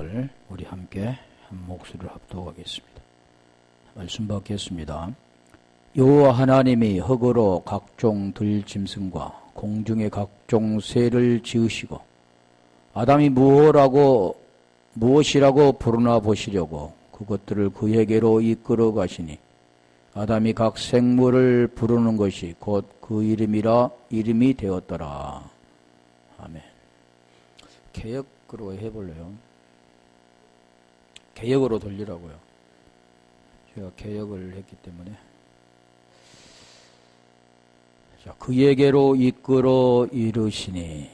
것을 우리 함께 한 목소리를 합독하겠습니다. 말씀 받겠습니다. 여호와 하나님이 흙으로 각종 들짐승과 공중의 각종 새를 지으시고 아담이 무엇이라고 부르나 보시려고 그것들을 그에게로 이끌어 가시니 아담이 각 생물을 부르는 것이 곧 그 이름이 되었더라. 아멘. 개역으로 해볼래요? 개역으로 돌리라고요. 제가 개역을 했기 때문에. 자, 그에게로 이끌어 이르시니.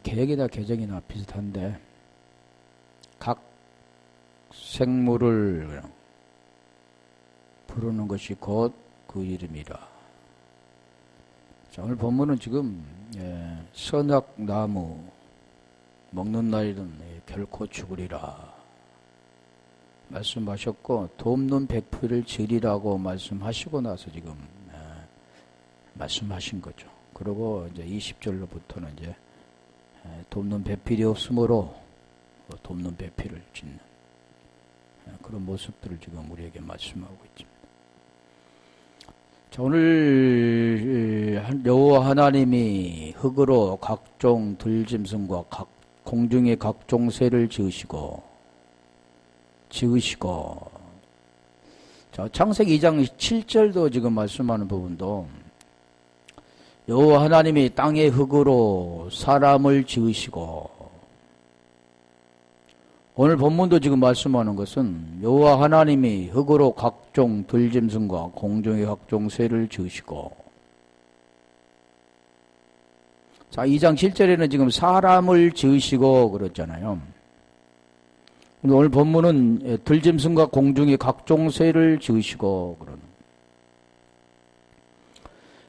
개역이나 개정이나 비슷한데 각 생물을 부르는 것이 곧 그 이름이라. 자, 오늘 본문은 지금 선악나무 먹는 날은 결코 죽으리라 말씀하셨고 돕는 백피를 지리라고 말씀하시고 나서 지금 말씀하신 거죠. 그리고 이제 20절로부터는 이제 돕는 배필이 없으므로 돕는 배필을 짓는 그런 모습들을 지금 우리에게 말씀하고 있습니다. 자, 오늘 여호와 하나님이 흙으로 각종 들짐승과 공중의 각종 새를 지으시고 자, 창세기 2장 7절도 지금 말씀하는 부분도 여호와 하나님이 땅의 흙으로 사람을 지으시고 오늘 본문도 지금 말씀하는 것은 여호와 하나님이 흙으로 각종 들짐승과 공중의 각종 새를 지으시고 자 2장 7절에는 지금 사람을 지으시고 그랬잖아요. 오늘 본문은 들짐승과 공중의 각종 새를 지으시고 그러는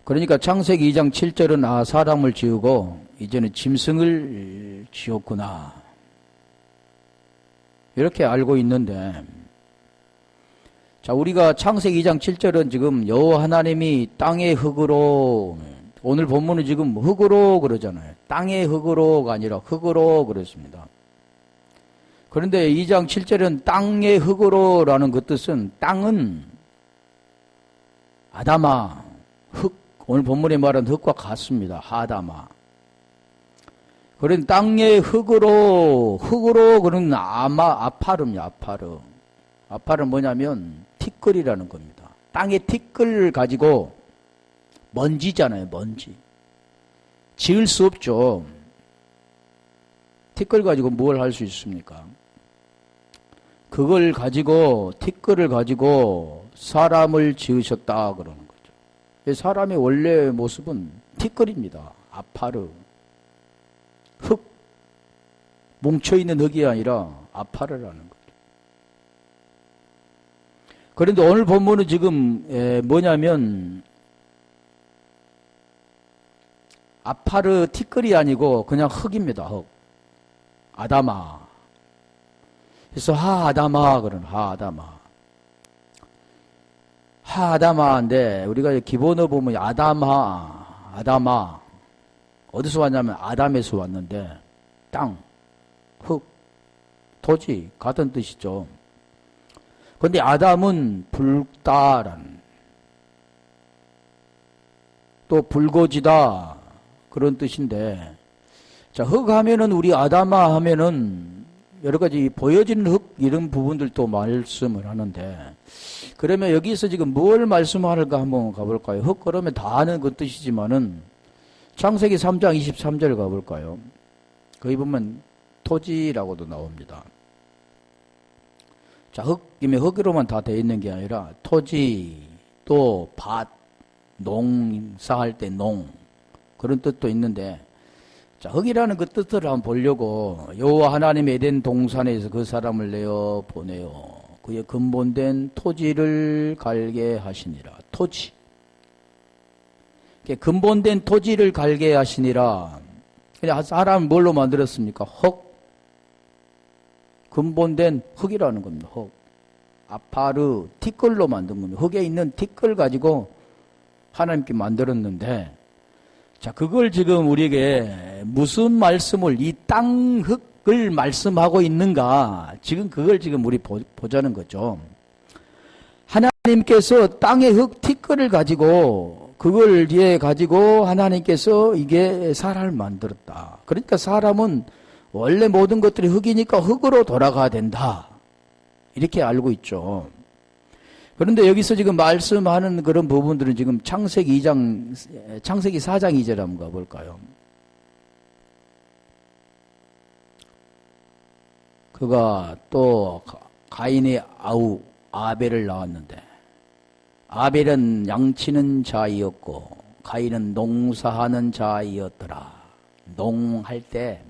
그러니까 창세기 2장 7절은 사람을 지으고 이제는 짐승을 지었구나 이렇게 알고 있는데 자 우리가 창세기 2장 7절은 지금 여호와 하나님이 땅의 흙으로 오늘 본문은 지금 흙으로 그러잖아요. 땅의 흙으로가 아니라 흙으로 그랬습니다. 그런데 2장 7절은 땅의 흙으로라는 그 뜻은 땅은 아담아 흙 오늘 본문에 말한 흙과 같습니다. 하다마. 그런 땅의 흙으로 그런 아파름이야, 아파름. 아파름 뭐냐면 티끌이라는 겁니다. 땅의 티끌을 가지고 먼지잖아요, 먼지. 지을 수 없죠. 티끌 가지고 뭘 할 수 있습니까? 그걸 가지고, 티끌을 가지고 사람을 지으셨다, 그러는 거죠. 사람의 원래 모습은 티끌입니다. 아파르. 흙. 뭉쳐있는 흙이 아니라 아파르라는 거죠. 그런데 오늘 본문은 지금 뭐냐면 아파르 티끌이 아니고 그냥 흙입니다. 흙. 아담아. 그래서 하아담아 그러는 하아담아. 하아담아인데 우리가 기본어 보면 아담아 어디서 왔냐면 아담에서 왔는데 땅, 흙, 토지 같은 뜻이죠. 그런데 아담은 붉다라는 또 붉어지다 그런 뜻인데 자, 흙 하면은 우리 아담아 하면은 여러 가지 보여지는 흙 이런 부분들도 말씀을 하는데 그러면 여기서 지금 뭘 말씀할까 한번 가볼까요? 흙 그러면 다 아는 그 뜻이지만은 창세기 3장 23절 가볼까요? 거기 보면 토지라고도 나옵니다. 자, 흙이면 흙으로만 다 되어 있는 게 아니라 토지 또 밭, 농사할 때 농 그런 뜻도 있는데 자, 흙이라는 그 뜻을 한번 보려고 여호와 하나님 에덴 동산에서 그 사람을 내어 보내어 그의 근본된 토지를 갈게 하시니라. 토지. 근본된 토지를 갈게 하시니라. 그냥 사람을 뭘로 만들었습니까? 흙. 근본된 흙이라는 겁니다. 흙. 아파르, 티끌로 만든 겁니다. 흙에 있는 티끌 가지고 하나님께 만들었는데, 자, 그걸 지금 우리에게 무슨 말씀을, 이 땅 흙을 말씀하고 있는가, 지금 그걸 지금 우리 보자는 거죠. 하나님께서 땅의 흙 티끌을 가지고, 그걸 뒤에 가지고 하나님께서 이게 사람을 만들었다. 그러니까 사람은 원래 모든 것들이 흙이니까 흙으로 돌아가야 된다. 이렇게 알고 있죠. 그런데 여기서 지금 말씀하는 그런 부분들은 지금 창세기 4장 2절 한번 가볼까요? 그가 또 가인의 아우 아벨을 낳았는데, 아벨은 양치는 자이었고 가인은 농사하는 자이었더라. 농할 때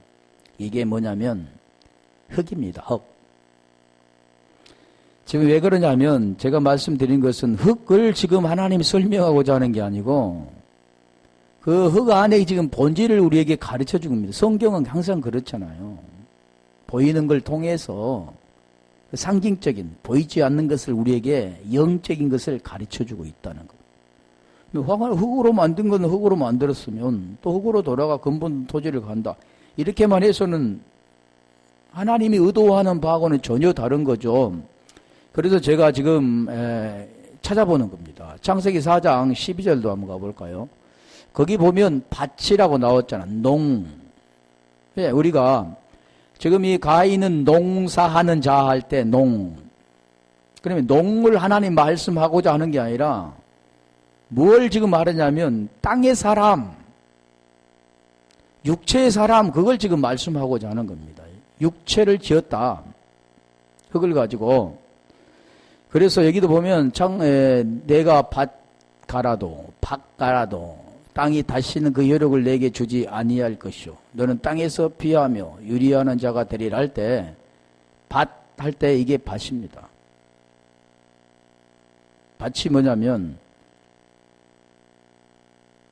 이게 뭐냐면 흙입니다. 흙. 지금 왜 그러냐면 제가 말씀드린 것은 흙을 지금 하나님이 설명하고자 하는 게 아니고 그 흙 안에 지금 본질을 우리에게 가르쳐 준 겁니다. 성경은 항상 그렇잖아요. 보이는 걸 통해서 상징적인, 보이지 않는 것을 우리에게 영적인 것을 가르쳐 주고 있다는 겁니다. 흙으로 만든 건 흙으로 만들었으면 또 흙으로 돌아가 근본 토지를 간다. 이렇게만 해서는 하나님이 의도하는 바하고는 전혀 다른 거죠. 그래서 제가 지금 찾아보는 겁니다. 창세기 4장 12절도 한번 가볼까요? 거기 보면 밭이라고 나왔잖아. 농. 우리가 지금 이 가인은 농사하는 자 할 때 농. 그러면 농을 하나님 말씀하고자 하는 게 아니라 뭘 지금 말하냐면 땅의 사람, 육체의 사람, 그걸 지금 말씀하고자 하는 겁니다. 육체를 지었다. 흙을 가지고. 그래서 여기도 보면 내가 밭 갈아도 땅이 다시는 그 여력을 내게 주지 아니할 것이요. 너는 땅에서 피하며 유리하는 자가 되리라 할 때, 밭 할 때 이게 밭입니다. 밭이 뭐냐면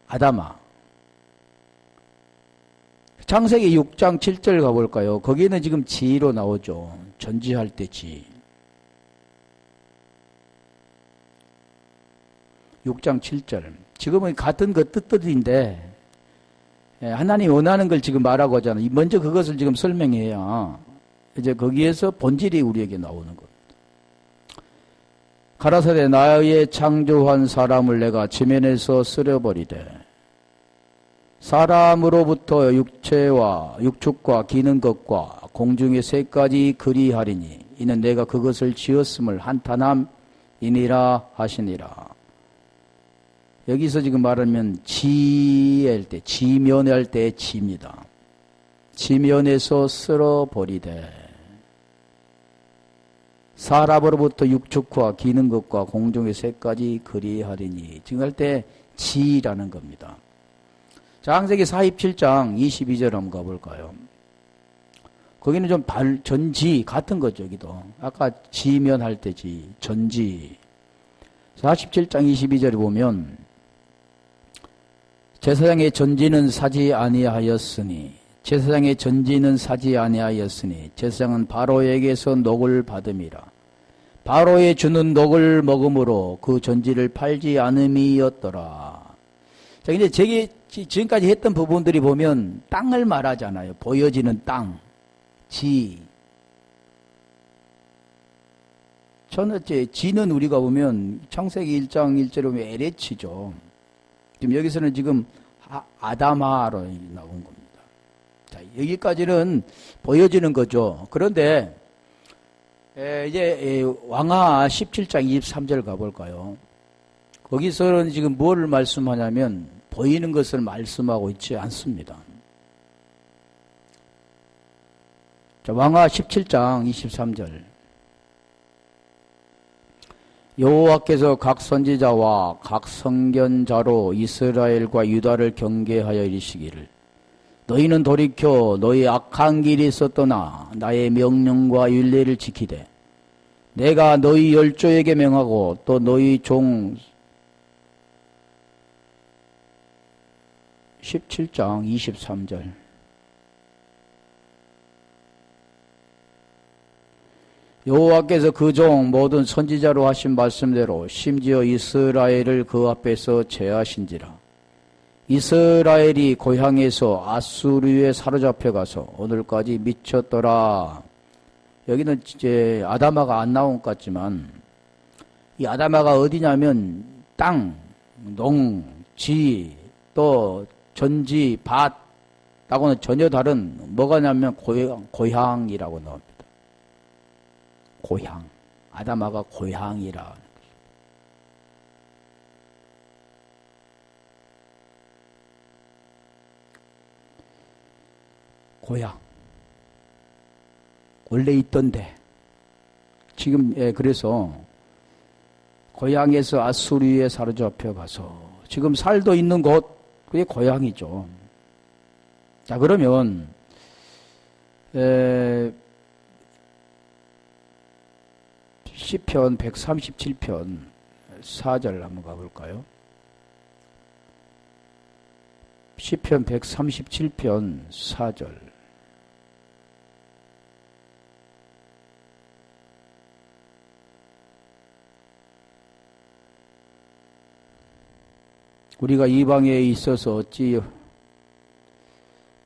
아담아. 창세기 6장 7절 가볼까요? 거기는 지금 지로 나오죠. 전지할 때 지. 6장 7절. 지금은 같은 그 뜻들인데 하나님이 원하는 걸 지금 말하고자 하는, 먼저 그것을 지금 설명해야 이제 거기에서 본질이 우리에게 나오는 겁니다. 가라사대 나의 창조한 사람을 내가 지면에서 쓸어버리되 사람으로부터 육축과 기는 것과 공중의 새까지 그리하리니 이는 내가 그것을 지었음을 한탄함이니라 하시니라. 여기서 지금 말하면 지할 때, 지면할 때의 지입니다. 지면에서 쓸어버리되 사람으로부터 육축과 기는 것과 공중의 새까지 그리하리니, 지금 할 때 지라는 겁니다. 창세기 47장 22절 한번 가볼까요? 거기는 좀 전지 같은 거죠. 여기도 아까 지면 할 때 지, 전지. 47장 22절에 보면 제사장의 전지는 사지 아니하였으니 제사장은 바로에게서 녹을 받음이라. 바로에 주는 녹을 먹음으로 그 전지를 팔지 않음이었더라. 자, 근데 지금까지 했던 부분들이 보면 땅을 말하잖아요. 보여지는 땅, 지. 첫째, 지는 우리가 보면 창세기 1장 1절에 보면 에레치죠. 지금 여기서는 지금 아담아로 나온 겁니다. 자, 여기까지는 보여지는 거죠. 그런데 이제 왕하 17장 23절 가볼까요? 거기서는 지금 뭐를 말씀하냐면 보이는 것을 말씀하고 있지 않습니다. 자, 왕하 17장 23절. 여호와께서 각 선지자와 각 선견자로 이스라엘과 유다를 경계하여 이르시기를 너희는 돌이켜 너희 악한 길이 있었더나 나의 명령과 율례를 지키되 내가 너희 열조에게 명하고 또 너희 종 17장 23절. 여호와께서 그 종 모든 선지자로 하신 말씀대로 심지어 이스라엘을 그 앞에서 제하신지라. 이스라엘이 고향에서 아수르에 사로잡혀 가서 오늘까지 미쳤더라. 여기는 이제 아다마가 안 나온 것 같지만 이 아다마가 어디냐면 땅, 농, 지, 또 전지, 밭하고는 전혀 다른 뭐가냐면 고향이라고 나옵니다. 고향. 아다마가 고향이라. 고향. 원래 있던데. 지금, 그래서, 고향에서 아수르에 사로잡혀 가서, 지금 살도 있는 곳, 그게 고향이죠. 자, 그러면, 시편 137편 4절 한번 가볼까요? 시편 137편 4절. 우리가 이방에 있어서 어찌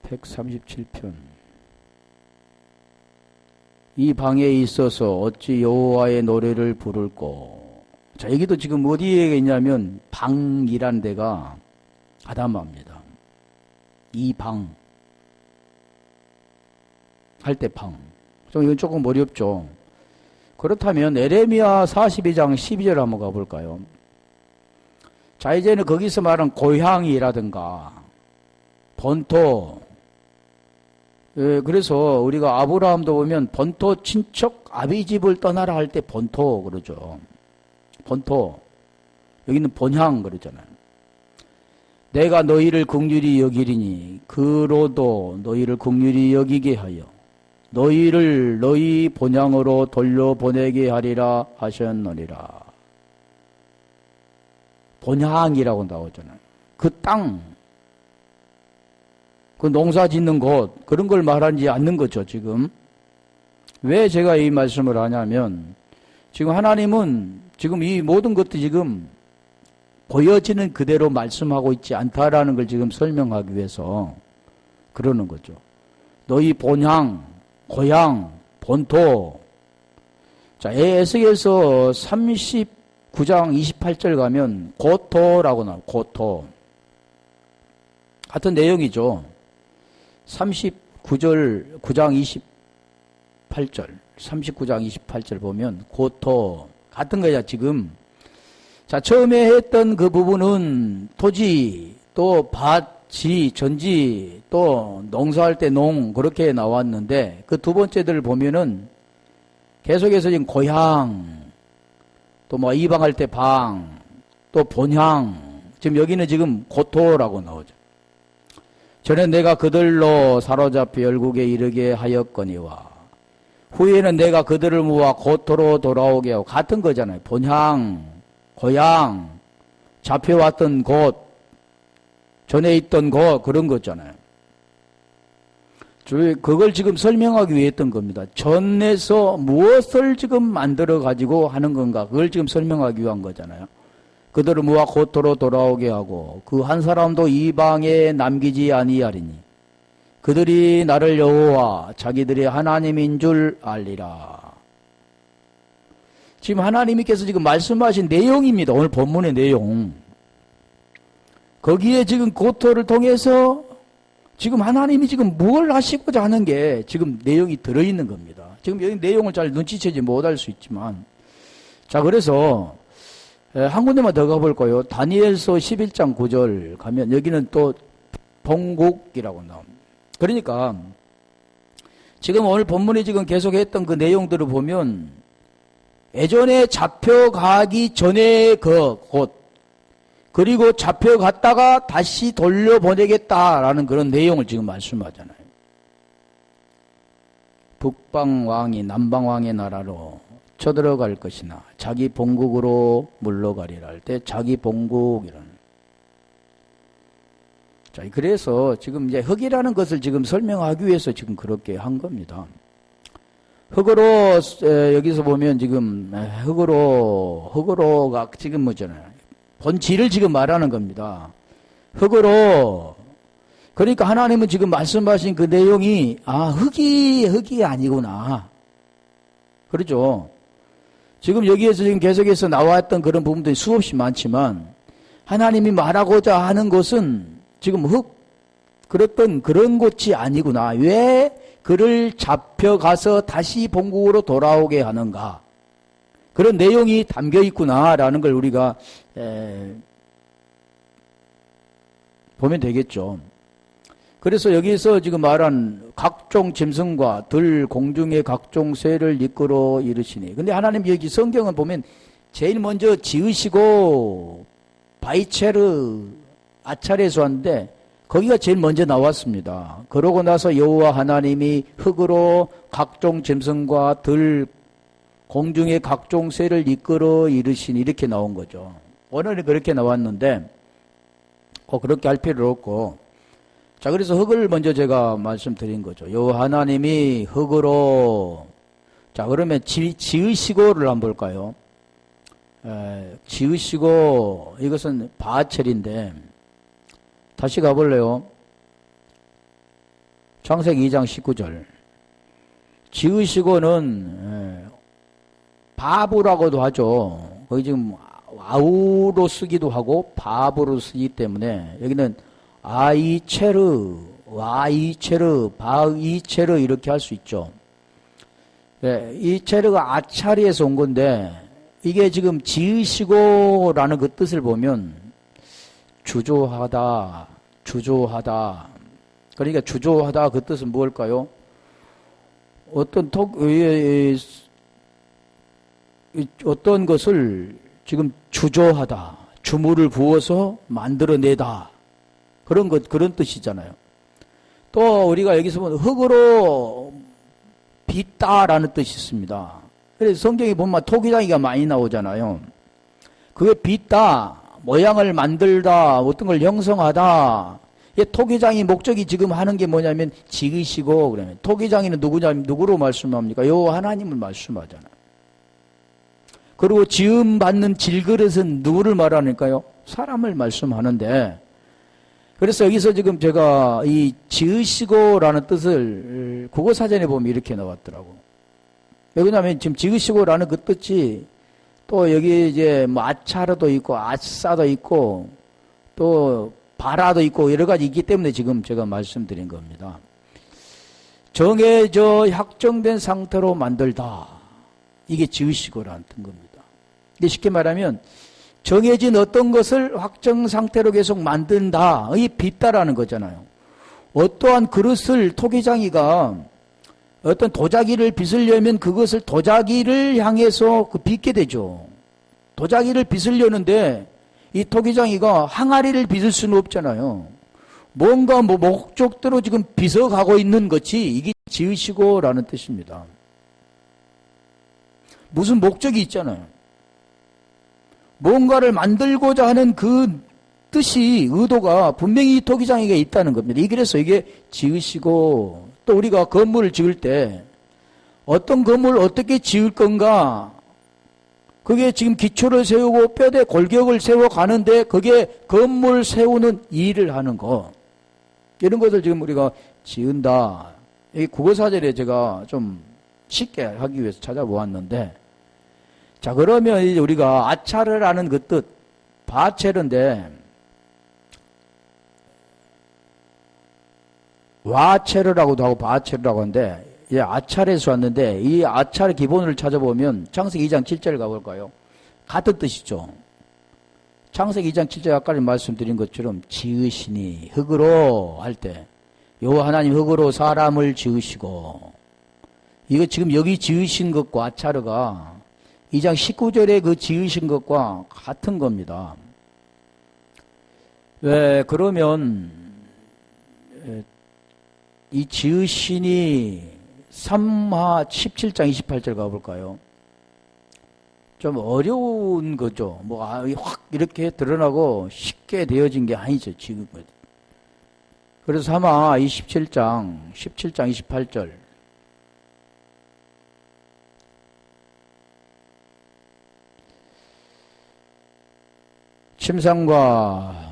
137편 이 방에 있어서 어찌 여호와의 노래를 부를꼬. 자, 여기도 지금 어디에 있냐면 방이란 데가 아다마입니다. 이 방 할 때 방. 이건 조금 어렵죠. 그렇다면 에레미야 42장 12절 한번 가볼까요? 자, 이제는 거기서 말한 고향이라든가 본토. 그래서 우리가 아브라함도 보면 본토 친척 아비집을 떠나라 할 때 본토 그러죠. 본토. 여기는 본향 그러잖아요. 내가 너희를 긍휼히 여기리니 그로도 너희를 긍휼히 여기게 하여 너희를 너희 본향으로 돌려보내게 하리라 하셨느니라. 본향이라고 나오잖아요. 그 땅, 그 농사 짓는 곳, 그런 걸 말하지 않는 거죠, 지금. 왜 제가 이 말씀을 하냐면, 지금 하나님은 지금 이 모든 것도 지금 보여지는 그대로 말씀하고 있지 않다라는 걸 지금 설명하기 위해서 그러는 거죠. 너희 본향, 고향, 본토. 자, 에스겔서 39장 28절 가면 고토라고 나와요. 고토. 같은 내용이죠. 39절, 9장 28절, 39장 28절 보면 고토. 같은 거야, 지금. 자, 처음에 했던 그 부분은 토지, 또 밭, 지, 전지, 또 농사할 때 농, 그렇게 나왔는데, 그 두 번째들 보면은 계속해서 지금 고향, 또 뭐 이방할 때 방, 또 본향, 지금 여기는 지금 고토라고 나오죠. 전에 내가 그들로 사로잡혀 열국에 이르게 하였거니와, 후에는 내가 그들을 모아 고토로 돌아오게 하고, 같은 거잖아요. 본향, 고향, 잡혀왔던 곳, 전에 있던 곳, 그런 거잖아요. 그걸 지금 설명하기 위해 했던 겁니다. 전에서 무엇을 지금 만들어 가지고 하는 건가, 그걸 지금 설명하기 위한 거잖아요. 그들을 모아 고토로 돌아오게 하고 그 한 사람도 이방에 남기지 아니하리니 그들이 나를 여호와 자기들의 하나님인 줄 알리라. 지금 하나님께서 지금 말씀하신 내용입니다. 오늘 본문의 내용. 거기에 지금 고토를 통해서 지금 하나님이 지금 뭘 하시고자 하는 게 지금 내용이 들어있는 겁니다. 지금 여기 내용을 잘 눈치채지 못할 수 있지만, 자, 그래서 한 군데만 더 가볼까요? 다니엘서 11장 9절 가면 여기는 또 본국이라고 나옵니다. 그러니까 지금 오늘 본문이 지금 계속했던 그 내용들을 보면 예전에 잡혀가기 전에 그 곳, 그리고 잡혀갔다가 다시 돌려보내겠다라는 그런 내용을 지금 말씀하잖아요. 북방왕이 남방왕의 나라로 쳐들어갈 것이나 자기 본국으로 물러가리라 할 때 자기 본국이라는. 자, 그래서 지금 이제 흙이라는 것을 지금 설명하기 위해서 지금 그렇게 한 겁니다. 흙으로 여기서 보면 지금 흙으로가 지금 뭐잖아요. 본질을 지금 말하는 겁니다. 흙으로. 그러니까 하나님은 지금 말씀하신 그 내용이 흙이 아니구나. 그렇죠. 지금 여기에서 지금 계속해서 나왔던 그런 부분들이 수없이 많지만 하나님이 말하고자 하는 것은 지금 그랬던 그런 곳이 아니구나. 왜 그를 잡혀가서 다시 본국으로 돌아오게 하는가. 그런 내용이 담겨 있구나라는 걸 우리가 보면 되겠죠. 그래서 여기서 지금 말한 각종 짐승과 들 공중의 각종 새를 이끌어 이르시니. 근데 하나님 여기 성경은 보면 제일 먼저 지으시고 바이체르 아차레에서 왔는데 거기가 제일 먼저 나왔습니다. 그러고 나서 여호와 하나님이 흙으로 각종 짐승과 들 공중의 각종 새를 이끌어 이르시니 이렇게 나온 거죠. 오늘은 그렇게 나왔는데 그렇게 할 필요 없고 자, 그래서 흙을 먼저 제가 말씀드린 거죠. 여호와 하나님이 흙으로 자, 그러면 지으시고를 한번 볼까요? 지으시고 이것은 바첼인데 다시 가볼래요? 창세기 2장 19절 지으시고는 바브라고도 하죠. 거기 지금 아우로 쓰기도 하고 바브로 쓰기 때문에 여기는 아이체르, 와이체르, 바이체르 이렇게 할 수 있죠. 네, 이 체르가 아차리에서 온 건데 이게 지금 지으시고라는 그 뜻을 보면 주조하다. 그러니까 주조하다 그 뜻은 무엇일까요? 어떤 것을 지금 주조하다. 주물을 부어서 만들어내다. 그런 뜻이잖아요. 또 우리가 여기서 보면 흙으로 빚다라는 뜻이 있습니다. 그래서 성경에 보면 토기장이가 많이 나오잖아요. 그게 빚다, 모양을 만들다, 어떤 걸 형성하다. 토기장이 목적이 지금 하는 게 뭐냐면 지으시고 그러면 토기장이는 누구로 말씀합니까? 여호와 하나님을 말씀하잖아요. 그리고 지음 받는 질그릇은 누구를 말하니까요? 사람을 말씀하는데 그래서 여기서 지금 제가 이 지으시고라는 뜻을 국어사전에 보면 이렇게 나왔더라고. 왜냐하면 지금 지으시고라는 그 뜻이 또 여기 이제 뭐 아차르도 있고 아싸도 있고 또 바라도 있고 여러 가지 있기 때문에 지금 제가 말씀드린 겁니다. 정해져 확정된 상태로 만들다. 이게 지으시고라는 겁니다. 근데 쉽게 말하면 정해진 어떤 것을 확정 상태로 계속 만든다. 이 빚다라는 거잖아요. 어떠한 그릇을 토기장이가 어떤 도자기를 빚으려면 그것을 도자기를 향해서 빚게 되죠. 도자기를 빚으려는데 이 토기장이가 항아리를 빚을 수는 없잖아요. 뭔가 목적대로 지금 빚어가고 있는 것이 이게 지으시고라는 뜻입니다. 무슨 목적이 있잖아요. 뭔가를 만들고자 하는 그 뜻이 의도가 분명히 토기장에게 있다는 겁니다. 그래서 이게 지으시고 또 우리가 건물을 지을 때 어떤 건물을 어떻게 지을 건가 그게 지금 기초를 세우고 뼈대 골격을 세워가는데 그게 건물 세우는 일을 하는 거 이런 것을 지금 우리가 지은다. 이 국어사전에 제가 좀 쉽게 하기 위해서 찾아보았는데 자, 그러면 이제 우리가 아차르라는 그 뜻, 바체르인데, 와체르라고도 하고 바체르라고 하는데, 아차르에서 왔는데, 이 아차르 기본을 찾아보면, 창세기 2장 7절 가볼까요? 같은 뜻이죠. 창세기 2장 7절 아까 말씀드린 것처럼, 지으시니, 흙으로 할 때, 여호와 하나님 흙으로 사람을 지으시고, 이거 지금 여기 지으신 것과 아차르가, 2장 19절에 그 지으신 것과 같은 겁니다. 왜, 그러면, 이 지으신이 3하 17장 28절 가볼까요? 좀 어려운 거죠. 확 이렇게 드러나고 쉽게 되어진 게 아니죠, 지금. 그래서 3하 17장 28절. 침상과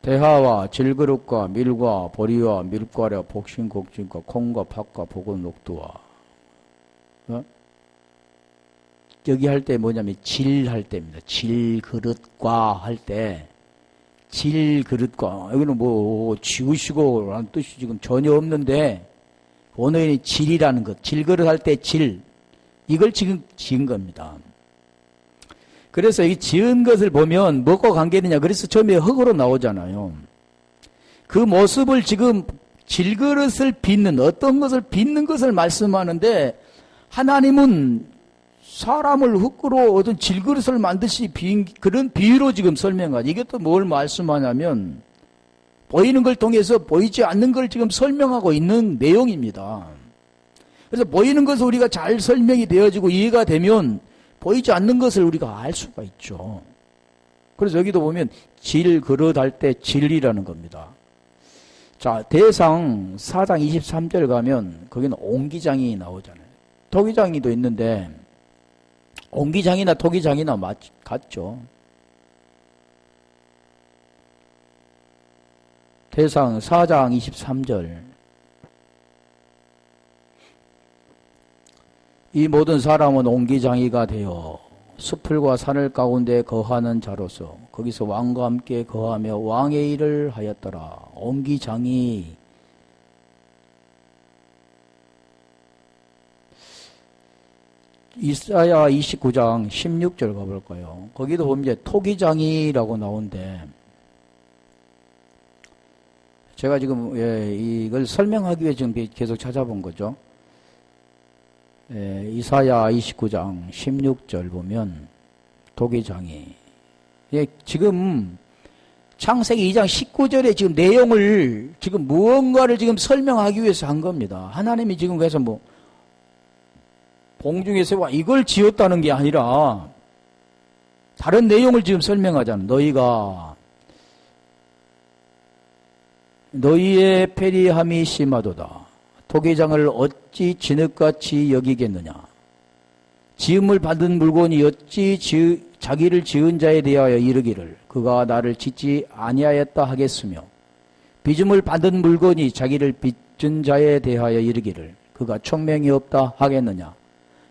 대하와 질그릇과 밀과 보리와 밀가루 복신곡진과 콩과 팥과 복은 녹두와 여기 할 때 뭐냐면 질할 때입니다. 질그릇과 할 때 질그릇과 여기는 뭐 지우시고 라는 뜻이 지금 전혀 없는데 원어인이 질이라는 것, 질그릇 할 때 질, 이걸 지금 지은 겁니다. 그래서 이 지은 것을 보면 뭐가 관계되냐, 그래서 처음에 흙으로 나오잖아요. 그 모습을 지금 질그릇을 빚는, 어떤 것을 빚는 것을 말씀하는데 하나님은 사람을 흙으로 어떤 질그릇을 만드시 빈 그런 비유로 지금 설명하죠. 이게 또 뭘 말씀하냐면 보이는 걸 통해서 보이지 않는 걸 지금 설명하고 있는 내용입니다. 그래서 보이는 것을 우리가 잘 설명이 되어지고 이해가 되면 보이지 않는 것을 우리가 알 수가 있죠. 그래서 여기도 보면 질그릇 할 때 진리라는 겁니다. 자, 대상 4장 23절 가면 거기는 옹기장이 나오잖아요. 토기장이도 있는데 옹기장이나 토기장이나 같죠. 대상 4장 23절. 이 모든 사람은 옹기장이가 되어 숲풀과 산을 가운데 거하는 자로서 거기서 왕과 함께 거하며 왕의 일을 하였더라. 옹기장이 이사야 29장 16절 가볼까요? 거기도 보면 이제 토기장이라고 나오는데 제가 지금 이걸 설명하기 위해 지금 계속 찾아본 거죠. 이사야 29장 16절 보면 토기장이 지금 창세기 2장 19절에 지금 내용을 지금 무언가를 지금 설명하기 위해서 한 겁니다. 하나님이 지금 그래서 뭐 공중의 새와 이걸 지었다는 게 아니라 다른 내용을 지금 설명하잖아. 너희의 패리함이 심하도다. 토기장을 어찌 진흙같이 여기겠느냐. 지음을 받은 물건이 어찌 자기를 지은 자에 대하여 이르기를 그가 나를 짓지 아니하였다 하겠으며 빚음을 받은 물건이 자기를 빚은 자에 대하여 이르기를 그가 총명이 없다 하겠느냐.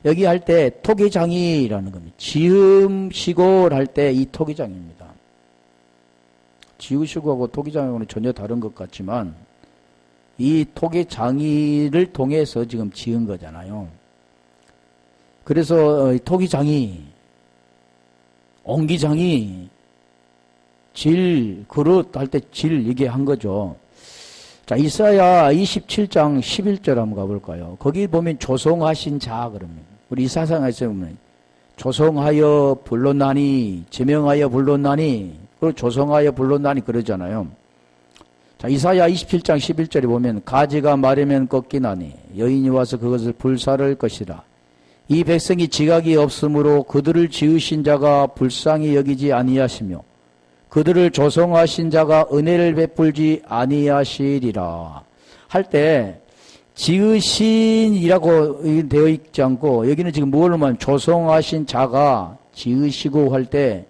여기 할 때 토기장이라는 겁니다. 지음시골 할 때 이 토기장입니다. 지으시고하고 토기장하고는 전혀 다른 것 같지만 이 토기장이를 통해서 지금 지은 거잖아요. 그래서 토기장이, 옹기장이, 질, 그릇 할 때 질 이게 한 거죠. 자, 이사야 27장 11절 한번 가볼까요? 거기 보면 조성하신 자 그럽니다. 우리 이사상에서 보면 조성하여 불렀나니, 제명하여 불렀나니, 그리고 조성하여 불렀나니 그러잖아요. 자, 이사야 27장 11절에 보면 가지가 마르면 꺾이나니 여인이 와서 그것을 불사를 것이라. 이 백성이 지각이 없으므로 그들을 지으신 자가 불쌍히 여기지 아니하시며 그들을 조성하신 자가 은혜를 베풀지 아니하시리라. 할 때 지으신이라고 되어 있지 않고 여기는 지금 뭘 말하면 조성하신 자가 지으시고 할 때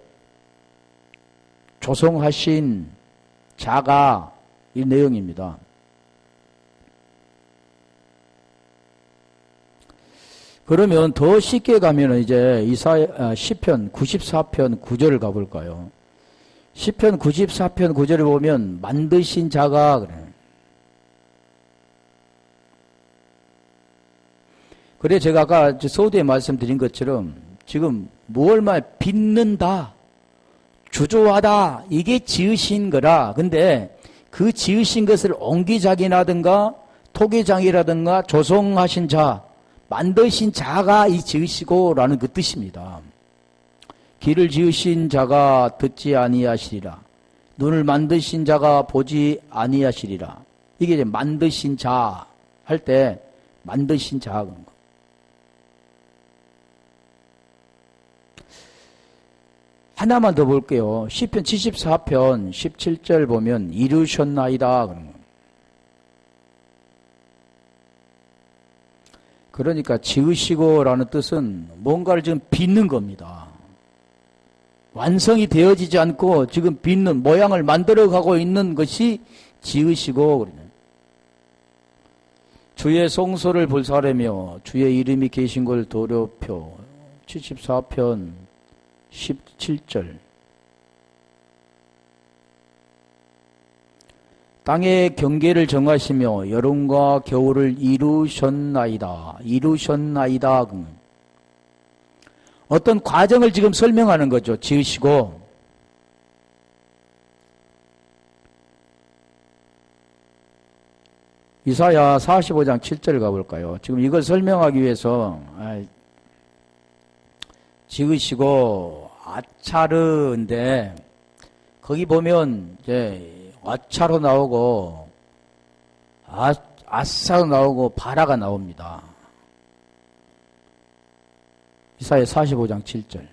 조성하신 자가 이 내용입니다. 그러면 더 쉽게 가면 이제 시편 94편 9절을 가볼까요? 시편 94편 9절을 보면 만드신 자가 그래요. 그래 제가 아까 서두에 말씀드린 것처럼 지금 무얼만 빚는다, 주조하다 이게 지으신 거라. 근데 그 지으신 것을 옹기장이라든가 토기장이라든가 조성하신 자, 만드신 자가 이 지으시고라는 그 뜻입니다. 길을 지으신 자가 듣지 아니하시리라. 눈을 만드신 자가 보지 아니하시리라. 이게 이제 만드신 자 할 때 만드신 자 그런 거. 하나만 더 볼게요. 시편 74편 17절 보면 이루셨나이다 그런 거. 그러니까 지으시고라는 뜻은 뭔가를 지금 빚는 겁니다. 완성이 되어지지 않고 지금 빚는 모양을 만들어가고 있는 것이 지으시고 그러네. 주의 성소를 불사르며 주의 이름이 계신 걸 도려표 74편 17절. 땅의 경계를 정하시며 여름과 겨울을 이루셨나이다. 이루셨나이다. 어떤 과정을 지금 설명하는 거죠. 지으시고. 이사야 45장 7절 가볼까요? 지금 이걸 설명하기 위해서 지으시고 아차르인데 거기 보면 이제 아차로 나오고 아사로 나오고 바라가 나옵니다. 이사야 45장 7절.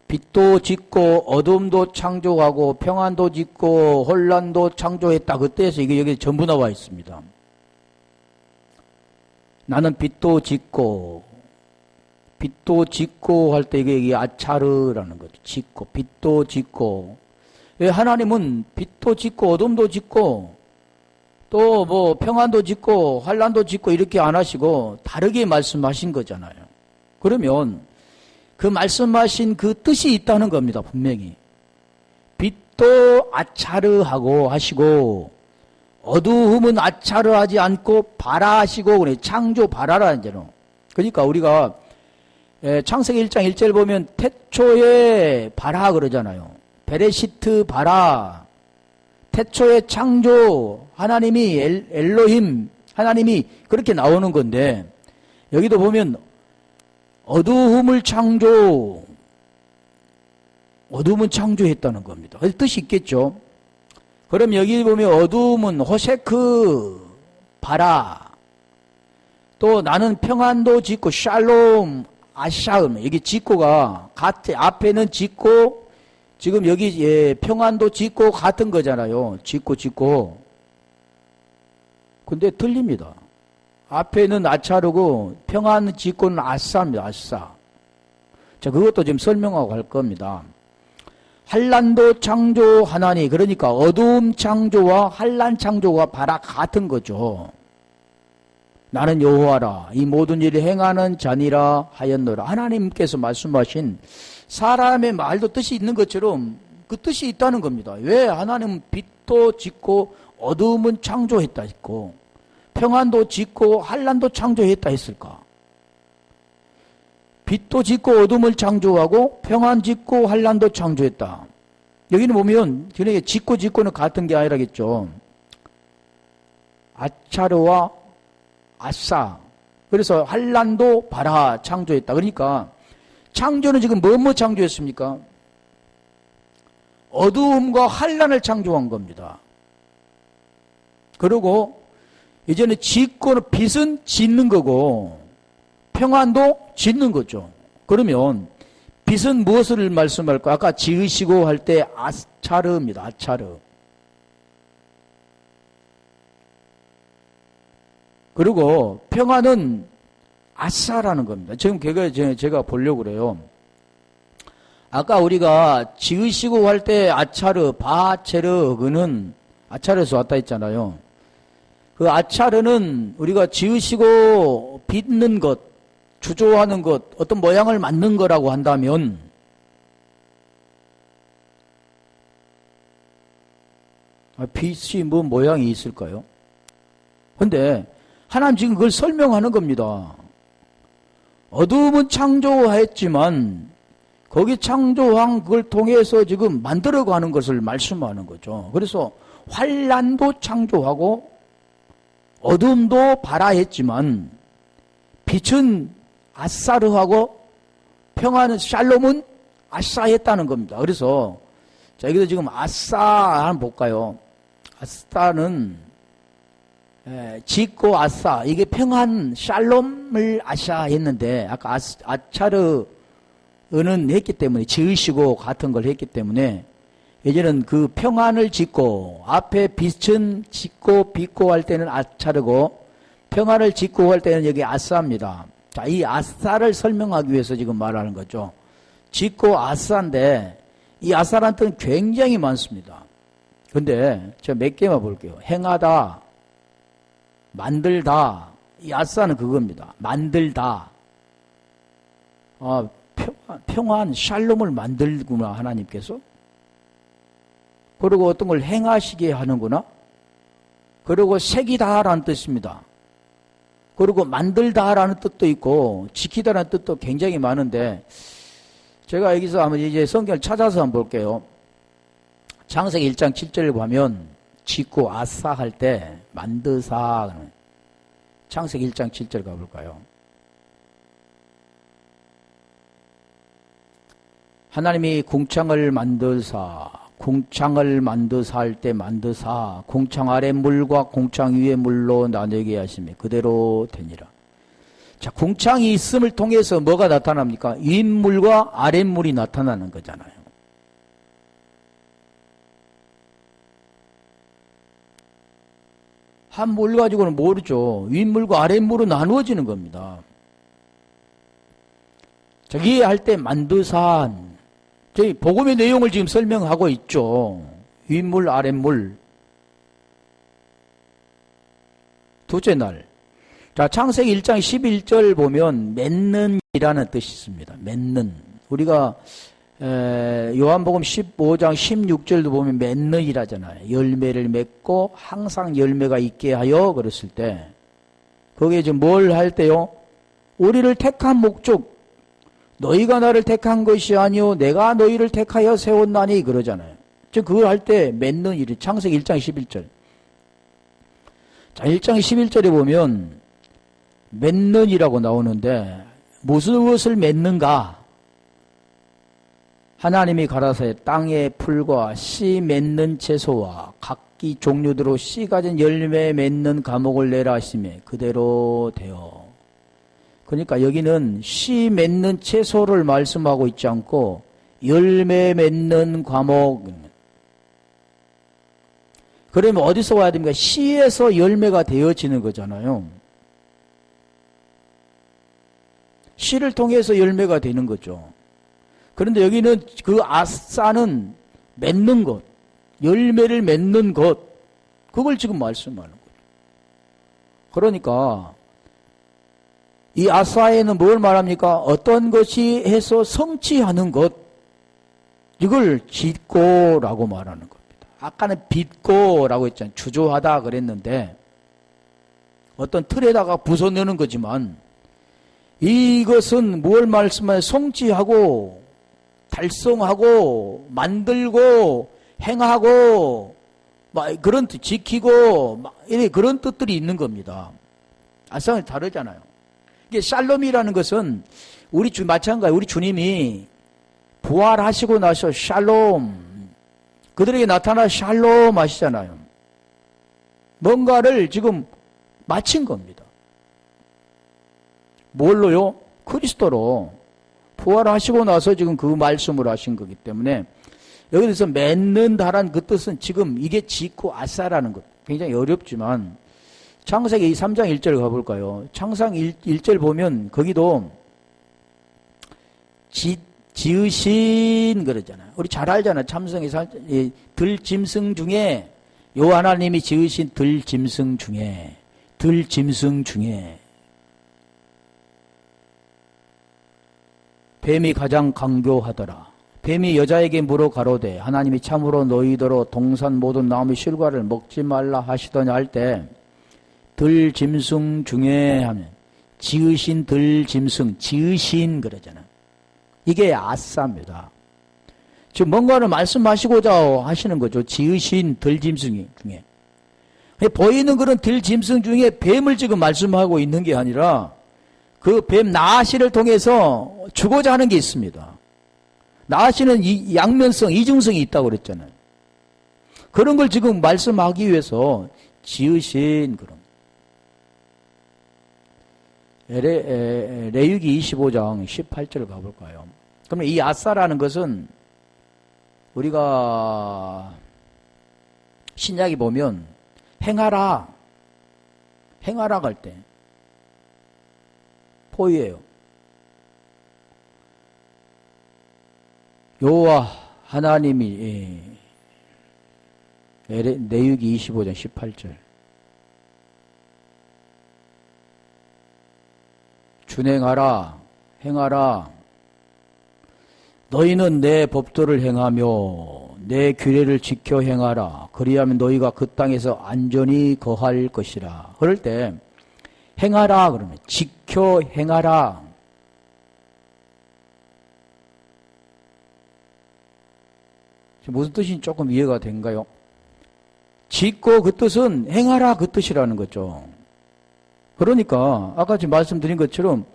빛도 짓고 어둠도 창조하고 평안도 짓고 혼란도 창조했다. 그때에서 이게 여기 전부 나와 있습니다. 나는 빛도 짓고 할 때 이게 아차르라는 거죠. 짓고 빛도 짓고. 왜 하나님은 빛도 짓고 어둠도 짓고 또 뭐 평안도 짓고 환란도 짓고 이렇게 안 하시고 다르게 말씀하신 거잖아요. 그러면 그 말씀하신 그 뜻이 있다는 겁니다. 분명히. 빛도 아차르하고 하시고 어두움은 아차르하지 않고 바라하시고 그래. 창조 바라라는 대로. 그러니까 우리가 창세기 1장 1절 보면 태초에 바라 그러잖아요. 베레시트 바라. 태초에 창조 하나님이 엘로힘 하나님이 그렇게 나오는 건데 여기도 보면 어두움을 어두움은 창조했다는 겁니다. 그 뜻이 있겠죠. 그럼 여기 보면 어두움은 호세크 바라. 또 나는 평안도 짓고 샬롬 아샤음. 여기 짓고가 앞에는 짓고 지금 여기 평안도 짓고 같은 거잖아요. 짓고. 근데 틀립니다. 앞에는 아차르고 평안 짓고는 아싸입니다. 아싸. 자, 그것도 지금 설명하고 갈 겁니다. 한란도 창조하나니 그러니까 어두움 창조와 한란 창조가 바라 같은 거죠. 나는 여호와라 이 모든 일을 행하는 자니라 하였노라. 하나님께서 말씀하신 사람의 말도 뜻이 있는 것처럼 그 뜻이 있다는 겁니다. 왜 하나님은 빛도 짓고 어두움은 창조했다 했고 평안도 짓고 한란도 창조했다 했을까? 빛도 짓고 어둠을 창조하고 평안 짓고 한란도 창조했다. 여기는 보면 그러니까 짓고는 같은 게 아니라겠죠. 아차르와 아싸. 그래서 한란도 바라 창조했다. 그러니까 창조는 지금 뭐뭐 창조했습니까? 어두움과 한란을 창조한 겁니다. 그리고 이제는 짓고는 빛은 짓는 거고 평안도 짓는 거죠. 그러면 빛은 무엇을 말씀할까? 아까 지으시고 할 때 아차르입니다. 아차르. 그리고 평안은 아싸라는 겁니다. 지금 제가 보려고 그래요. 아까 우리가 지으시고 할 때 아차르, 바체르, 그는 아차르에서 왔다 했잖아요. 그 아차르는 우리가 지으시고 빚는 것, 주조하는 것, 어떤 모양을 만든 거라고 한다면 빛이 뭐 모양이 있을까요? 근데 하나님 지금 그걸 설명하는 겁니다. 어두움은 창조했지만 거기 창조한 그걸 통해서 지금 만들어가는 것을 말씀하는 거죠. 그래서 환란도 창조하고 어둠도 바라했지만 빛은 아싸르하고 평안은 샬롬은 아싸했다는 겁니다. 그래서 자 여기서 지금 아싸 한번 볼까요? 아싸는 짓고 아싸 이게 평안 샬롬을 아싸 했는데 아까 아차르는 했기 때문에 지으시고 같은 걸 했기 때문에 이제는 그 평안을 짓고 앞에 빛은 짓고 빚고 할 때는 아차르고 평화를 짓고 할 때는 여기 아싸입니다. 자, 이 아싸를 설명하기 위해서 지금 말하는 거죠. 짓고 아싸인데 이 아싸란 뜻은 굉장히 많습니다. 근데 제가 몇 개만 볼게요. 행하다, 만들다. 이 아싸는 그겁니다. 만들다. 평안, 샬롬을 만들구나, 하나님께서. 그리고 어떤 걸 행하시게 하는구나. 그리고 새기다라는 뜻입니다. 그리고 만들다라는 뜻도 있고 지키다라는 뜻도 굉장히 많은데 제가 여기서 한번 이제 성경을 찾아서 한번 볼게요. 창세기 1장 7절을 보면 짓고 아싸 할 때 만드사. 창세기 1장 7절 가볼까요? 하나님이 궁창을 만드사 할 때 만드사 궁창 아래 물과 궁창 위의 물로 나뉘게 하시며 그대로 되니라. 자, 궁창이 있음을 통해서 뭐가 나타납니까? 윗물과 아랫물이 나타나는 거잖아요. 한 물 가지고는 모르죠. 윗물과 아랫물로 나누어지는 겁니다. 자, 이해할 때 만드산. 저희 복음의 내용을 지금 설명하고 있죠. 윗물, 아랫물. 둘째 날. 자, 창세기 1장 11절 보면 맺는이라는 뜻이 있습니다. 맺는. 우리가 요한복음 15장 16절도 보면 맺는이라잖아요. 열매를 맺고 항상 열매가 있게 하여 그랬을 때 거기에 지금 뭘 할 때요? 우리를 택한 목적, 너희가 나를 택한 것이 아니요 내가 너희를 택하여 세웠나니 그러잖아요. 지금 그걸 할 때 맺는 일이 창세기 1장 11절. 자, 1장 11절에 보면 맺는이라고 나오는데 무슨 것을 맺는가? 하나님이 가라사대 땅의 풀과 씨 맺는 채소와 각기 종류대로 씨 가진 열매 맺는 과목을 내라 하시매 그대로 되어. 그러니까 여기는 씨 맺는 채소를 말씀하고 있지 않고 열매 맺는 과목. 그러면 어디서 와야 됩니까? 씨에서 열매가 되어지는 거잖아요. 씨를 통해서 열매가 되는 거죠. 그런데 여기는 그 아싸는 맺는 것, 열매를 맺는 것, 그걸 지금 말씀하는 거예요. 그러니까 이 아싸에는 뭘 말합니까? 어떤 것이 해서 성취하는 것, 이걸 짓고라고 말하는 겁니다. 아까는 빚고라고 했잖아요. 주조하다 그랬는데 어떤 틀에다가 부숴내는 거지만 이것은 뭘 말씀하냐? 성취하고 달성하고 만들고 행하고 막 그런 뜻, 지키고 막 이런 그런 뜻들이 있는 겁니다. 아싸는 다르잖아요. 이게 샬롬이라는 것은 우리 마찬가지 우리 주님이 부활하시고 나서 샬롬 그들에게 나타나 샬롬 하시잖아요. 뭔가를 지금 마친 겁니다. 뭘로요? 그리스도로 부활하시고 나서 지금 그 말씀을 하신 거기 때문에 여기서 맺는다란 그 뜻은 지금 이게 짓고 아싸라는 것. 굉장히 어렵지만 창세기 3장 1절 가볼까요? 창세기 1절 보면 거기도 지으신 그러잖아요. 우리 잘 알잖아요. 참성이 들짐승 중에 요 하나님이 지으신 들짐승 중에 뱀이 가장 강교하더라. 뱀이 여자에게 물어 가로되 하나님이 참으로 너희더러 동산 모든 나무의 실과를 먹지 말라 하시더냐 할 때 들짐승 중에 하면 지으신 들짐승 지으신 그러잖아. 이게 아싸입니다. 지금 뭔가를 말씀하시고자 하시는 거죠. 지으신 들짐승 중에 보이는 그런 들짐승 중에 뱀을 지금 말씀하고 있는 게 아니라 그 뱀 나아시를 통해서 주고자 하는 게 있습니다. 나아시는 이 양면성, 이중성이 있다고 그랬잖아요. 그런 걸 지금 말씀하기 위해서 지으신 그런. 레위기 25장 18절 가볼까요? 그러면 이 아싸라는 것은 우리가 신약에 보면 행하라 할 때 포유예요. 여호와 하나님이 내유기 25장 18절 준행하라 행하라 너희는 내 법도를 행하며 내 규례를 지켜 행하라 그리하면 너희가 그 땅에서 안전히 거할 것이라. 그럴 때 행하라 그러면 지켜 행하라. 무슨 뜻인지 조금 이해가 된가요? 짓고 그 뜻은 행하라 그 뜻이라는 거죠. 그러니까 아까 지금 말씀드린 것처럼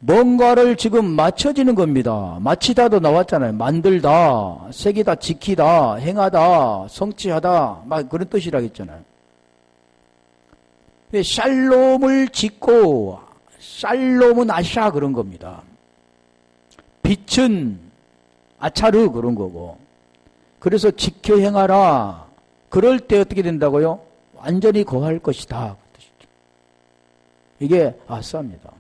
뭔가를 지금 맞춰지는 겁니다. 마치다도 나왔잖아요. 만들다, 새기다, 지키다, 행하다, 성취하다 막 그런 뜻이라 했잖아요. 샬롬을 짓고 샬롬은 아샤 그런 겁니다. 빛은 아차르 그런 거고 그래서 지켜 행하라. 그럴 때 어떻게 된다고요? 완전히 거할 것이다. 그 뜻이죠. 이게 아싸입니다.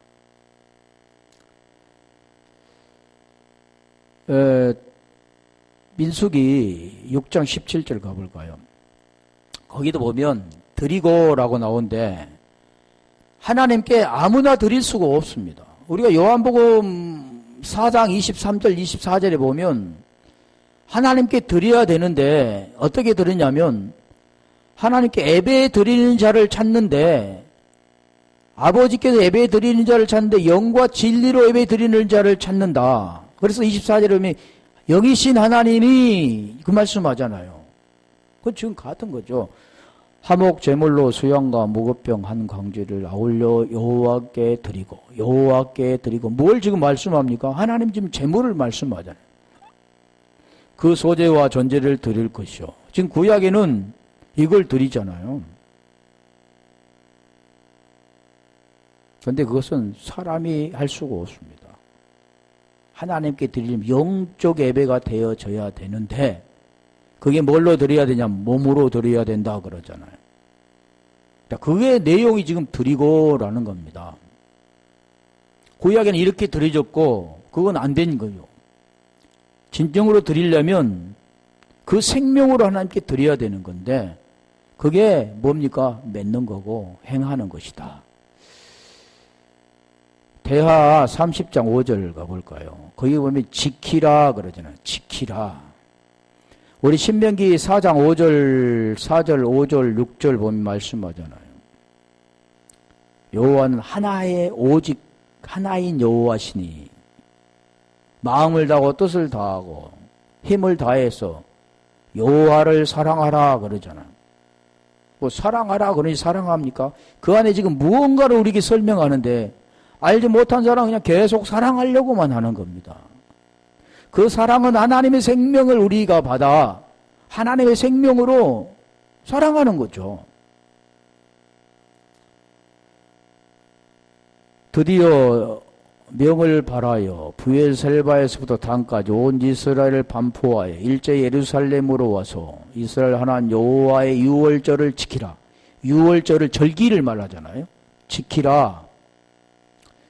민수기 6장 17절 가볼까요? 거기도 보면 드리고라고 나오는데 하나님께 아무나 드릴 수가 없습니다. 우리가 요한복음 4장 23절 24절에 보면 하나님께 드려야 되는데 어떻게 드리냐면 하나님께 예배 드리는 자를 찾는데 아버지께서 예배 드리는 자를 찾는데 영과 진리로 예배 드리는 자를 찾는다. 그래서 24절에 보면 영이신 하나님이 그 말씀하잖아요. 그건 지금 같은 거죠. 화목 제물로 수양과 무급병 한 광주를 아울러 여호와께 드리고 뭘 지금 말씀합니까? 하나님 지금 제물을 말씀하잖아요. 그 소재와 전제를 드릴 것이요. 지금 구약에는 이걸 드리잖아요. 그런데 그것은 사람이 할 수가 없습니다. 하나님께 드리려면 영적 예배가 되어져야 되는데 그게 뭘로 드려야 되냐면 몸으로 드려야 된다 그러잖아요. 그게 내용이 지금 드리고라는 겁니다. 구약에는 이렇게 드려졌고 그건 안 된 거예요. 진정으로 드리려면 그 생명으로 하나님께 드려야 되는 건데 그게 뭡니까? 맺는 거고 행하는 것이다. 대하 30장 5절 가볼까요? 거기 보면 지키라 그러잖아요. 지키라. 우리 신명기 4장 5절, 4절, 5절, 6절 보면 말씀하잖아요. 여호와는 하나의 오직 하나인 여호와시니 마음을 다하고 뜻을 다하고 힘을 다해서 여호와를 사랑하라 그러잖아요. 뭐 사랑하라 그러니 사랑합니까? 그 안에 지금 무언가를 우리에게 설명하는데 알지 못한 사람은 그냥 계속 사랑하려고만 하는 겁니다. 그 사랑은 하나님의 생명을 우리가 받아 하나님의 생명으로 사랑하는 거죠. 드디어 명을 발하여 부엘셀바에서부터 단까지 온 이스라엘을 반포하여 일제 예루살렘으로 와서 이스라엘 하나님 여호와의 유월절을 지키라. 유월절을 절기를 말하잖아요. 지키라.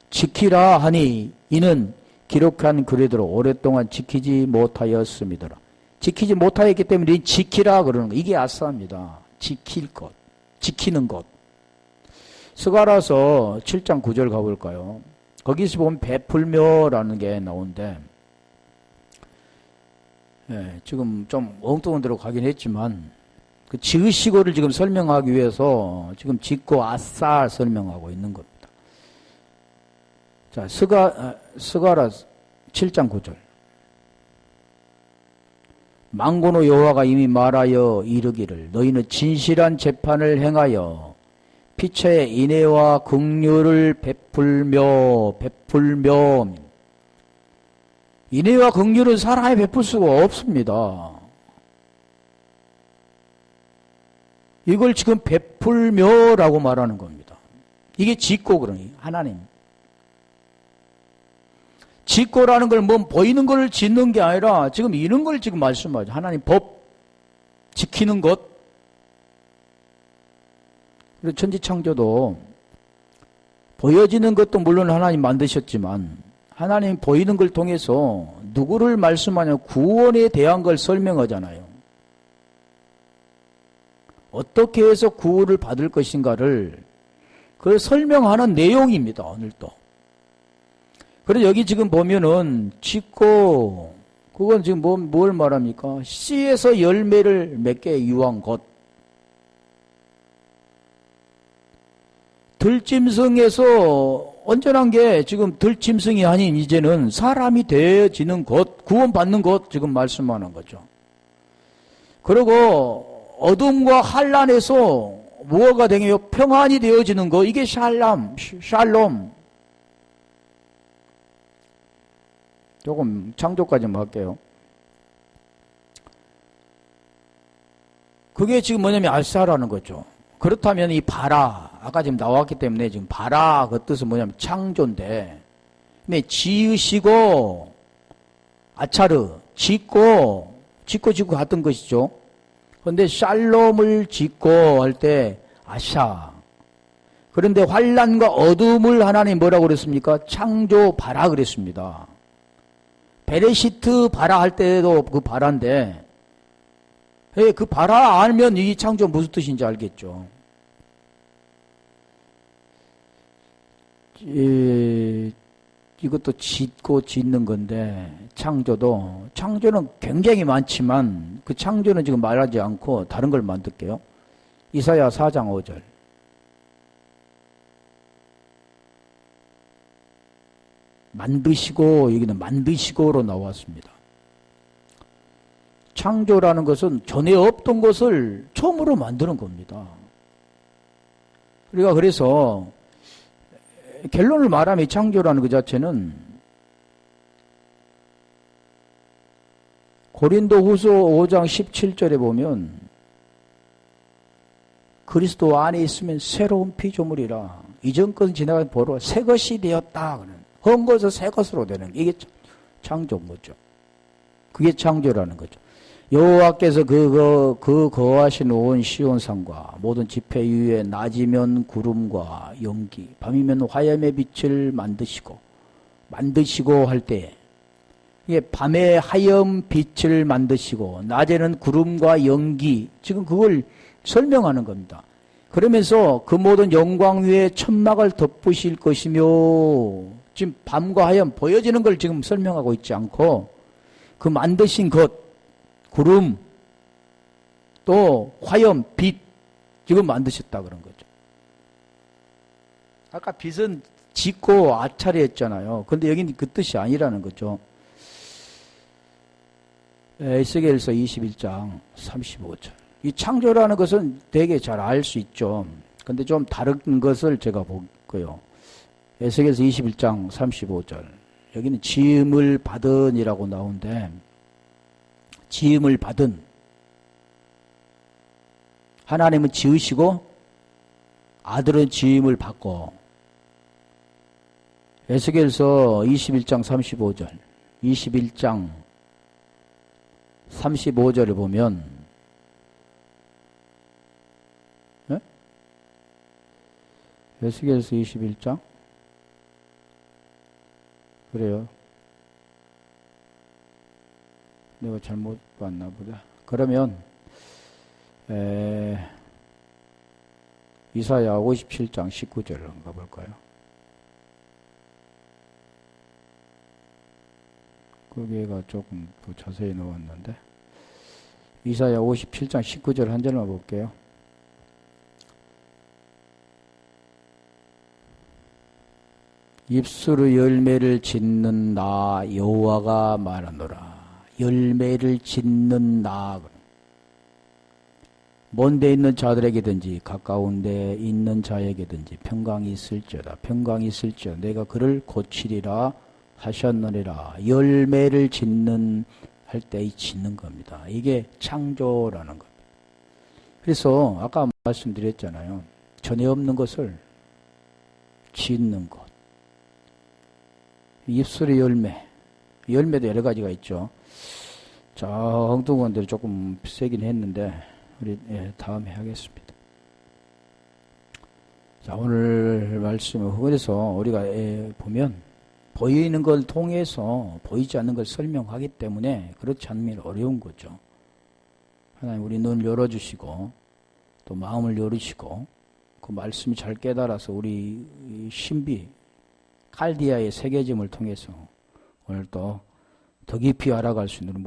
지키라 하니 이는 기록한 글대로 오랫동안 지키지 못하였음이더라. 지키지 못하였기 때문에 지키라 그러는 거. 이게 아싸입니다. 지킬 것. 지키는 것. 스가랴서 7장 9절 가볼까요? 거기서 보면 베풀며라는 게 나오는데 지금 좀 엉뚱한 데로 가긴 했지만 그 지으시고를 지금 설명하기 위해서 지금 짓고 아싸 설명하고 있는 겁니다. 자, 스가랴 7장 9절. 망군의 여호와가 이미 말하여 이르기를 너희는 진실한 재판을 행하여 피처의 인애와 긍휼을 베풀며 인애와 긍휼은 사람이 베풀 수가 없습니다. 이걸 지금 베풀며라고 말하는 겁니다. 이게 짓고 그러니 하나님. 짓고라는 걸 뭐 보이는 걸 짓는 게 아니라 지금 이런 걸 지금 말씀하죠. 하나님 법 지키는 것. 그리고 천지창조도 보여지는 것도 물론 하나님 만드셨지만 하나님 보이는 걸 통해서 누구를 말씀하냐 구원에 대한 걸 설명하잖아요. 어떻게 해서 구원을 받을 것인가를 그 설명하는 내용입니다. 오늘도. 그래서 여기 지금 보면은 짓고 그건 지금 뭘 말합니까? 씨에서 열매를 맺게 유한 것. 들짐승에서 온전한 게 지금 들짐승이 아닌 이제는 사람이 되어지는 것, 구원받는 것 지금 말씀하는 거죠. 그리고 어둠과 환란에서 무엇가 되게요? 평안이 되어지는 것, 이게 샬롬. 조금 창조까지만 할게요. 그게 지금 뭐냐면 알사라는 거죠. 그렇다면 이 바라, 아까 지금 나왔기 때문에 지금 바라 그 뜻은 뭐냐면 창조인데, 근데 지으시고 아차르 짓고 같은 것이죠. 그런데 샬롬을 짓고 할 때 아샤. 그런데 환란과 어둠을 하나님 뭐라고 그랬습니까? 창조 바라 그랬습니다. 베레시트 바라 할 때도 그 바라인데, 그 바라 알면 이 창조 무슨 뜻인지 알겠죠. 이것도 짓고 짓는 건데, 창조는 굉장히 많지만 그 창조는 지금 말하지 않고 다른 걸 만들게요. 이사야 4장 5절. 만드시고, 여기는 만드시고로 나왔습니다. 창조라는 것은 전에 없던 것을 처음으로 만드는 겁니다. 우리가 그래서 결론을 말하면 창조라는 그 자체는 고린도후서 5장 17절에 보면 그리스도 안에 있으면 새로운 피조물이라 이전 것은 지나간 보로 새 것이 되었다. 헛 것은 새 것으로 되는 게 이게 창조인 거죠. 그게 창조라는 거죠. 여호와께서 그 거하신 온 시온산과 모든 지폐 위에 낮이면 구름과 연기, 밤이면 화염의 빛을 만드시고 할 때, 이게 밤에 하염 빛을 만드시고 낮에는 구름과 연기, 지금 그걸 설명하는 겁니다. 그러면서 그 모든 영광 위에 천막을 덮으실 것이며, 지금 밤과 하염 보여지는 걸 지금 설명하고 있지 않고 그 만드신 것, 구름, 또 화염, 빛, 지금 만드셨다 그런 거죠. 아까 빛은 짓고 아차리 했잖아요. 그런데 여기는 그 뜻이 아니라는 거죠. 에스겔서 21장 35절. 이 창조라는 것은 되게 잘 알 수 있죠. 근데 좀 다른 것을 제가 볼게요. 에스겔서 21장 35절. 여기는 지음을 받은이라고 나오는데, 지음을 받은. 하나님은 지으시고 아들은 지음을 받고. 에스겔서 21장 35절. 21장 35절을 보면, 네? 에스겔서 21장? 그래요. 내가 잘못 봤나 보다. 그러면 이사야 57장 19절을 한번 가볼까요? 거기에가 조금 더 자세히 나왔는데, 이사야 57장 19절 한 절만 볼게요. 입술의 열매를 짓는 나 여호와가 말하노라. 열매를 짓는 나. 먼데 있는 자들에게든지 가까운 데 있는 자에게든지 평강이 있을지어다. 평강이 있을지어다. 내가 그를 고치리라 하셨느니라. 열매를 짓는 할 때 짓는 겁니다. 이게 창조라는 겁니다. 그래서 아까 말씀드렸잖아요. 전에 없는 것을 짓는 것. 입술의 열매. 열매도 여러 가지가 있죠. 자, 엉뚱한 조금 세긴 했는데 우리 다음에 하겠습니다. 자, 오늘 말씀은 그래서 우리가 보면 보이는 걸 통해서 보이지 않는 걸 설명하기 때문에 그렇지 않으면 어려운 거죠. 하나님 우리 눈을 열어주시고 또 마음을 열으시고 그 말씀이 잘 깨달아서 우리 신비 칼디아의 새겨짐을 통해서 오늘 또 더 깊이 알아갈 수 있는 모든